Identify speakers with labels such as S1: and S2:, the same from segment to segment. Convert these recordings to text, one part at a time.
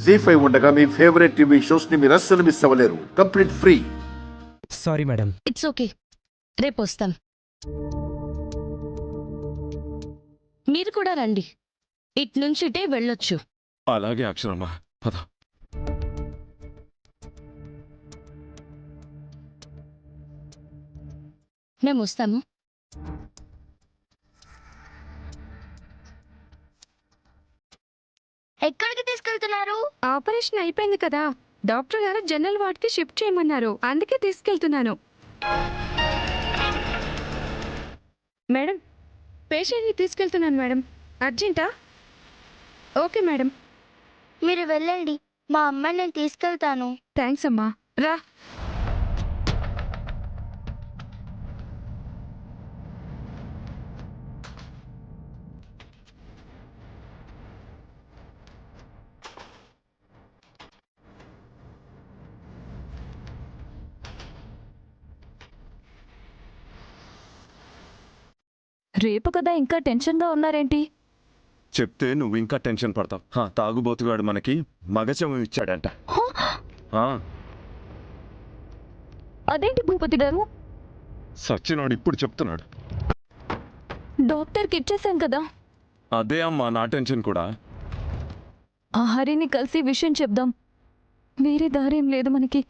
S1: జీ5 ఉండగా మీ favourite TV shows ని మీరు అస్సలు మిస్ అవ్వలేరు. Complete free.
S2: Sorry madam.
S3: It's okay, రేపు వస్తాం. మీరు కూడా రండి, ఇటు నుంచి ఇటే వెళ్ళొచ్చు.
S4: అలాగే అక్షరమ్మ, పద.
S3: మేము వస్తాము. ఎక్కడికి తీసుకెళ్తున్నారు?
S5: ఆపరేషన్ అయిపోయింది కదా, డాక్టర్ గారు జనరల్ వార్డ్ కి షిఫ్ట్ చేయమన్నారు, అందుకే తీసుకెళ్తున్నాను. మేడం, పేషెంట్ని తీసుకెళ్తున్నాను మేడం. అర్జెంటా? Okay madam.
S6: మీరు వెళ్ళండి, మా అమ్మాయి నేను తీసుకెళ్తాను.
S5: థ్యాంక్స్ అమ్మా. రా.
S7: రేపు కదా, ఇంకా టెన్షన్గా ఉన్నారేంటి?
S4: చెప్తే నువ్వు ఇంకా టెన్షన్ పడతావు. తాగుబోతుగాడు మనకి మగచవం ఇచ్చాడంట. ఆ,
S7: అదేంటి భూపతి గారు?
S4: సచ్చినాడు ఇప్పుడు చెప్తున్నాడు.
S7: డాక్టర్కి ఇచ్చేసాం కదా.
S4: అదే అమ్మా నా టెన్షన్ కూడా.
S7: ఆ హరిని కలిసి విషయం చెప్దాం, వేరే దారేం లేదు మనకి.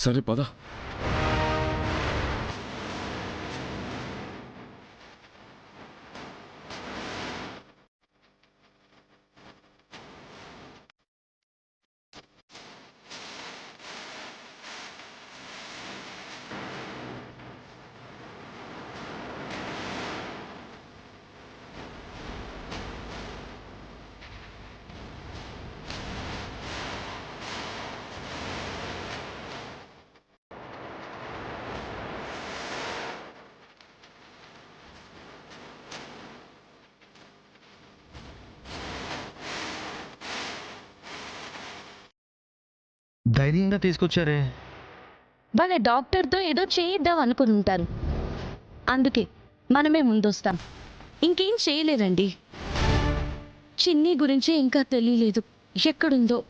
S4: సరే పద.
S2: ధైర్యంగా తీసుకొచ్చారే.
S3: వాళ్ళ డాక్టర్తో ఏదో చేయిద్దాం అనుకుని ఉంటారు, అందుకే మనమే ముందొస్తాం. ఇంకేం చేయలేరండి. చిన్ని గురించి ఇంకా తెలియలేదు, ఎక్కడుందో.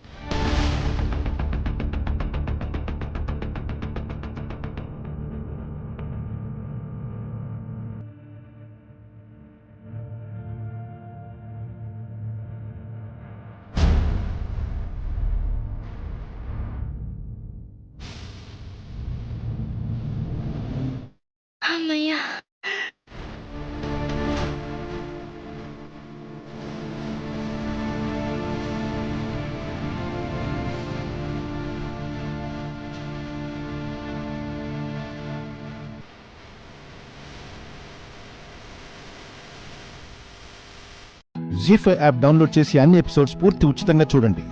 S6: అమ్మయ్యా,
S8: జీ5 యాప్ డౌన్లోడ్ చేసి అన్ని ఎపిసోడ్స్ పూర్తి ఉచితంగా చూడండి.